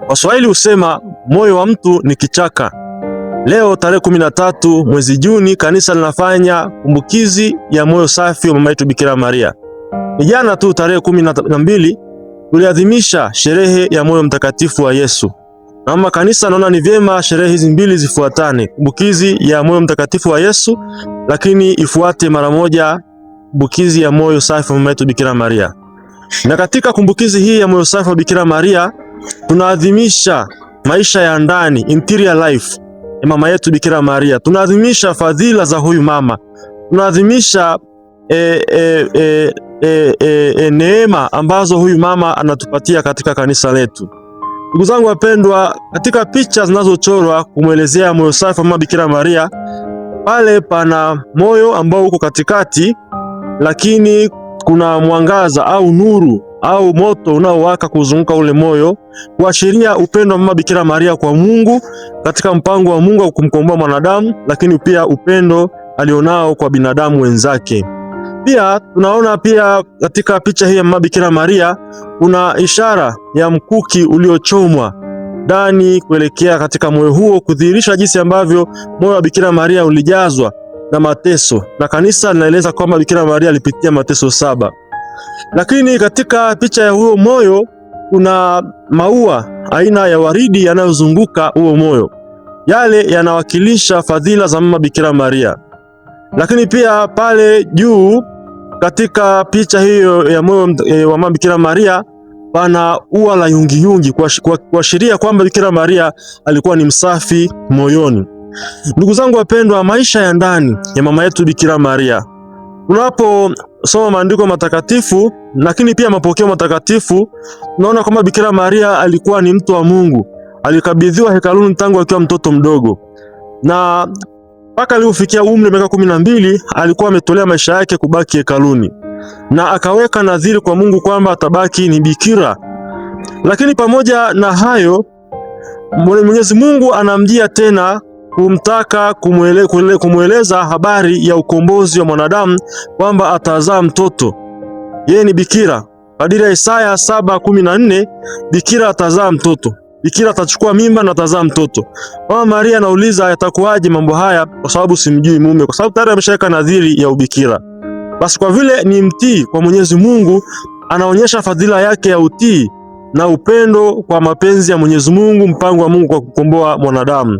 Waswahili husema moyo wa mtu ni kichaka. Leo tarehe 13 mwezi Juni, kanisa linafanya kumbukizi ya moyo safi wa mama yetu Bikira Maria. Ni jana tu tarehe 12 tuliadhimisha sherehe ya moyo mtakatifu wa Yesu. Mama kanisa naona ni vyema sherehe hizi mbili zifuatane, kumbukizi ya moyo mtakatifu wa Yesu, lakini ifuate mara moja kumbukizi ya moyo safi wa mama yetu Bikira Maria. Na katika kumbukizi hii ya moyo safi wa Bikira Maria tunaadhimisha maisha ya ndani, interior life ya mama yetu Bikira Maria. Tunaadhimisha fadhila za huyu mama. Tunaadhimisha neema ambazo huyu mama anatupatia katika kanisa letu. Ndugu zangu wapendwa, katika picha zinazochorwa kumwelezea moyo safi wa mama Bikira Maria, pale pana moyo ambao uko katikati, lakini kuna mwangaza au nuru au moto unaowaka kuzunguka ule moyo, kuashiria upendo wa mama Bikira Maria kwa Mungu katika mpango wa Mungu wa kumkomboa mwanadamu, lakini pia upendo alionao kwa binadamu wenzake. Pia tunaona pia katika picha hii ya mama Bikira Maria kuna ishara ya mkuki uliochomwa ndani kuelekea katika moyo huo, kudhihirisha jinsi ambavyo moyo wa Bikira Maria ulijazwa na mateso, na kanisa linaeleza kwamba Bikira Maria alipitia mateso 7. Lakini katika picha ya huo moyo kuna maua aina ya waridi yanayozunguka huo moyo. Yale yanawakilisha fadhila za mama Bikira Maria. Lakini pia pale juu katika picha hiyo ya moyo wa mama Bikira Maria pana ua la yungiyungi kuashiria kwamba Bikira Maria alikuwa ni msafi moyoni. Ndugu zangu wapendwa, maisha ya ndani ya mama yetu Bikira Maria, tunaposoma maandiko matakatifu lakini pia mapokeo matakatifu, tunaona kwamba Bikira Maria alikuwa ni mtu wa Mungu. Alikabidhiwa hekaluni tangu akiwa mtoto mdogo, na mpaka alipofikia umri wa miaka 12 alikuwa ametolea maisha yake kubaki hekaluni, na akaweka nadhiri kwa Mungu kwamba atabaki ni bikira. Lakini pamoja na hayo, Mwenyezi Mungu anamjia tena kumtaka kumweleza habari ya ukombozi wa mwanadamu, kwamba atazaa mtoto. Yeye ni bikira. Kadiri ya Isaya 7:14, bikira atazaa mtoto. Bikira atachukua mimba na atazaa mtoto. Mama Maria anauliza yatakuwaje mambo haya, kwa sababu simjui mume, kwa sababu tayari ameshaweka nadhiri ya ubikira. Basi kwa vile ni mtii kwa Mwenyezi Mungu, anaonyesha fadhila yake ya utii na upendo kwa mapenzi ya Mwenyezi Mungu, mpango wa Mungu kwa kukomboa mwanadamu.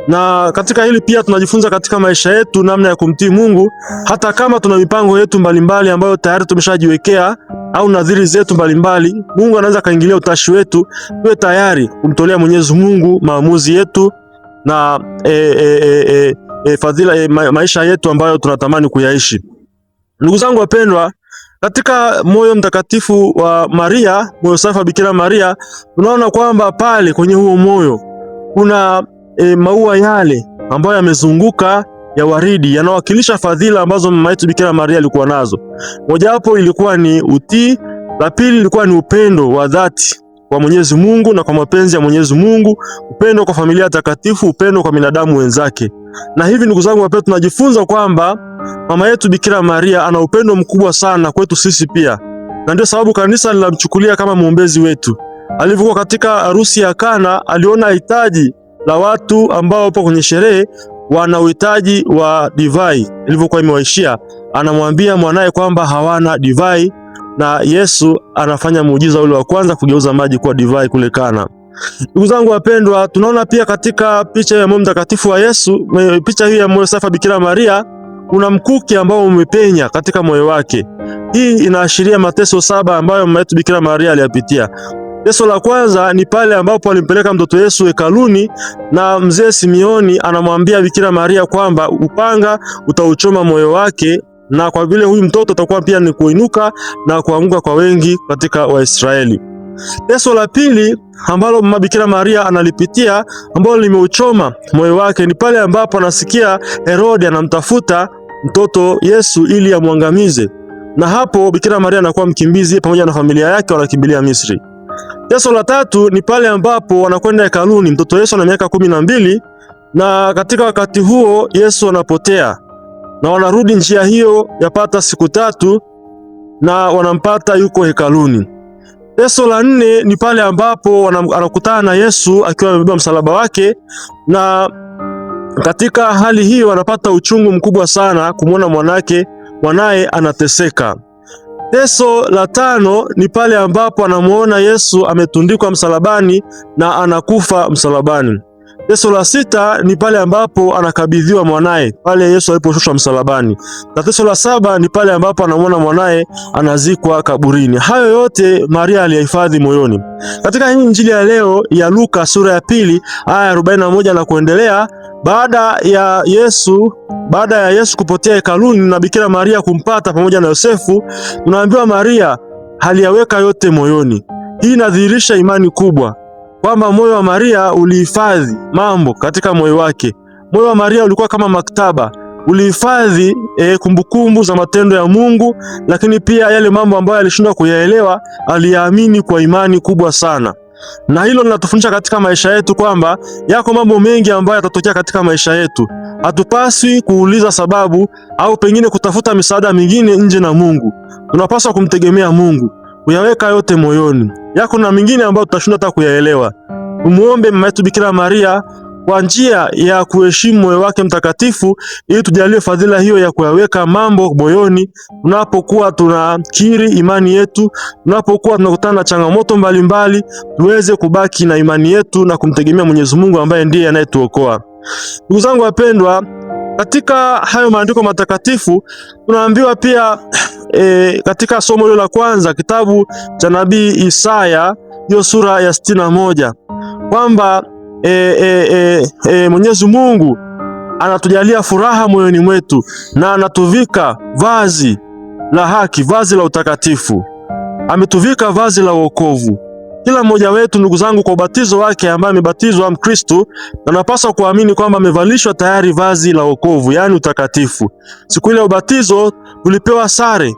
Na katika hili pia tunajifunza katika maisha yetu namna ya kumtii Mungu, hata kama tuna mipango yetu mbalimbali ambayo tayari tumeshajiwekea au nadhiri zetu mbalimbali. Mungu anaweza kaingilia utashi wetu, tuwe tayari kumtolea Mwenyezi Mungu maamuzi yetu na fadhila maisha yetu ambayo tunatamani kuyaishi. Ndugu zangu wapendwa, katika moyo mtakatifu wa Maria, moyo safi wa Bikira Maria, tunaona kwamba pale kwenye huo moyo kuna maua yale ambayo yamezunguka ya waridi, yanawakilisha fadhila ambazo mama yetu Bikira Maria alikuwa nazo. Mojawapo ilikuwa ni utii, la pili ilikuwa ni upendo wa dhati kwa Mwenyezi Mungu na kwa mapenzi ya Mwenyezi Mungu, upendo kwa familia takatifu, upendo kwa binadamu wenzake. Na hivi ndugu zangu wapendwa, tunajifunza kwamba mama yetu Bikira Maria ana upendo mkubwa sana kwetu sisi pia, na ndio sababu kanisa linamchukulia kama mwombezi wetu. Alivyokuwa katika harusi ya Kana, aliona hitaji la watu ambao wapo kwenye sherehe, wana uhitaji wa divai. Ilivyokuwa imewaishia, anamwambia mwanae kwamba hawana divai, na Yesu anafanya muujiza ule wa kwanza, kugeuza maji kuwa divai kule Kana. Ndugu zangu wapendwa, tunaona pia katika picha ya moyo mtakatifu wa Yesu, picha hii ya moyo safi Bikira Maria, kuna mkuki ambao umepenya katika moyo wake. Hii inaashiria mateso 7 ambayo mama yetu Bikira Maria aliyapitia. Teso la kwanza ni pale ambapo alimpeleka mtoto Yesu hekaluni, na mzee Simioni anamwambia Bikira Maria kwamba upanga utauchoma moyo wake, na kwa vile huyu mtoto atakuwa pia ni kuinuka na kuanguka kwa wengi katika Waisraeli. Teso la pili ambalo mama Bikira Maria analipitia, ambalo limeuchoma moyo wake, ni pale ambapo anasikia Herode anamtafuta mtoto Yesu ili amwangamize, na hapo Bikira Maria anakuwa mkimbizi pamoja na familia yake, wanakimbilia Misri. Teso la tatu ni pale ambapo wanakwenda hekaluni, mtoto Yesu ana miaka 12, na katika wakati huo Yesu anapotea, na wanarudi njia hiyo yapata siku 3, na wanampata yuko hekaluni. Teso la 4 ni pale ambapo anakutana na Yesu akiwa amebeba msalaba wake, na katika hali hiyo anapata uchungu mkubwa sana kumwona mwanaye anateseka. Teso la 5 ni pale ambapo anamuona Yesu ametundikwa msalabani na anakufa msalabani. Teso la 6 ni pale ambapo anakabidhiwa mwanaye pale Yesu aliposhushwa msalabani. Na teso la 7 ni pale ambapo anamuona mwanaye anazikwa kaburini. Hayo yote Maria aliyahifadhi moyoni. Katika hii Injili ya leo ya Luka sura ya 2 aya 41 na kuendelea, baada ya Yesu kupotea hekaluni na Bikira Maria kumpata pamoja na Yosefu, tunaambiwa Maria aliyaweka yote moyoni. Hii inadhihirisha imani kubwa kwamba moyo wa Maria ulihifadhi mambo katika moyo wake. Moyo wa Maria ulikuwa kama maktaba, ulihifadhi kumbukumbu za matendo ya Mungu, lakini pia yale mambo ambayo alishindwa kuyaelewa aliyaamini kwa imani kubwa sana. Na hilo linatufundisha katika maisha yetu kwamba yako mambo mengi ambayo yatatokea katika maisha yetu. Hatupaswi kuuliza sababu au pengine kutafuta misaada mingine nje na Mungu. Tunapaswa kumtegemea Mungu, kuyaweka yote moyoni. Yako na mingine ambayo tutashindwa hata kuyaelewa. Tumuombe mama yetu Bikira Maria kwa njia ya kuheshimu moyo wake mtakatifu, ili tujalie fadhila hiyo ya kuyaweka mambo moyoni tunapokuwa tunakiri imani yetu, tunapokuwa tunakutana na changamoto mbalimbali, tuweze kubaki na imani yetu na kumtegemea Mwenyezi Mungu ambaye ndiye anayetuokoa. Ndugu zangu wapendwa, katika hayo maandiko matakatifu tunaambiwa pia katika somo hilo la kwanza kitabu cha nabii Isaya hiyo sura ya 61 kwamba Mwenyezi Mungu anatujalia furaha moyoni mwetu na anatuvika vazi la haki, vazi la utakatifu. Ametuvika vazi la wokovu. Kila mmoja wetu ndugu zangu, kwa ubatizo wake ambaye amebatizwa Mkristo, anapaswa kuamini kwamba amevalishwa tayari vazi la wokovu, yaani utakatifu. Siku ile ya ubatizo tulipewa sare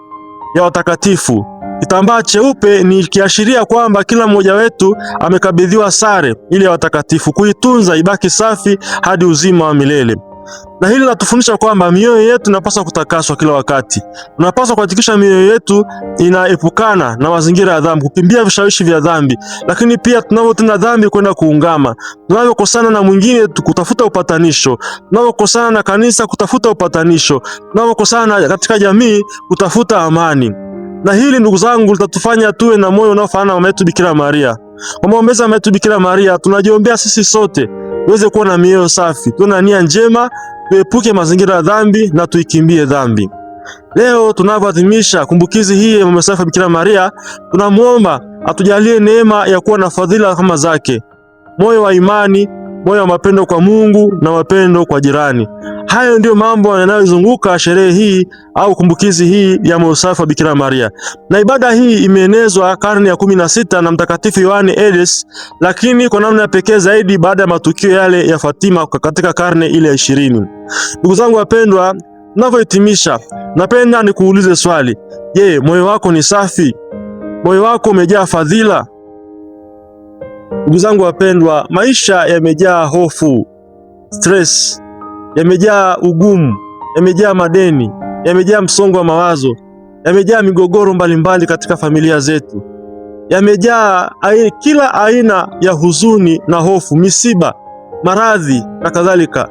ya watakatifu. Kitambaa cheupe ni kiashiria kwamba kila mmoja wetu amekabidhiwa sare ile ya watakatifu, kuitunza ibaki safi hadi uzima wa milele. Na hili linatufundisha kwamba mioyo yetu inapaswa kutakaswa kila wakati. Tunapaswa kuhakikisha mioyo yetu inaepukana na mazingira ya dhambi, kukimbia vishawishi vya dhambi, lakini pia tunapotenda dhambi kwenda kuungama. Tunapokosana na mwingine kutafuta upatanisho, tunapokosana na kanisa kutafuta upatanisho, tunapokosana katika jamii kutafuta amani. Na hili ndugu zangu litatufanya tuwe na moyo unaofanana na mama yetu Bikira Maria. Kwa maombezi ya mama yetu Bikira Maria tunajiombea sisi sote tuweze kuwa na mioyo safi, tuwe na nia njema, tuepuke mazingira ya dhambi na tuikimbie dhambi. Leo tunavyoadhimisha kumbukizi hii ya mama safi Bikira Maria, tunamuomba atujalie neema ya kuwa na fadhila kama zake, moyo wa imani, moyo wa mapendo kwa Mungu na mapendo kwa jirani. Hayo ndiyo mambo yanayozunguka sherehe hii au kumbukizi hii ya moyo safi wa Bikira Maria. Na ibada hii imeenezwa karne ya 16 na Mtakatifu Yohane Edes, lakini kwa namna ya pekee zaidi baada ya matukio yale ya Fatima katika karne ile ya 20. Ndugu zangu wapendwa, tunavyohitimisha, napenda nikuulize swali. Je, moyo wako ni safi? Moyo wako umejaa fadhila? Ndugu zangu wapendwa, maisha yamejaa hofu, stress, yamejaa ugumu, yamejaa madeni, yamejaa msongo wa mawazo, yamejaa migogoro mbalimbali katika familia zetu, yamejaa kila aina ya huzuni na hofu, misiba, maradhi na kadhalika.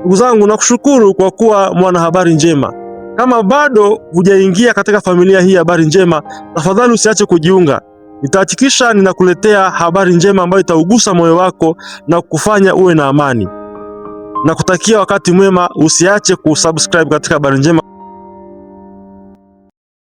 Ndugu zangu, nakushukuru kwa kuwa mwana habari njema. Kama bado hujaingia katika familia hii habari njema, tafadhali usiache kujiunga. Nitahakikisha ninakuletea habari njema ambayo itaugusa moyo wako na kukufanya uwe na amani. Na kutakia wakati mwema, usiache kusubscribe katika habari njema.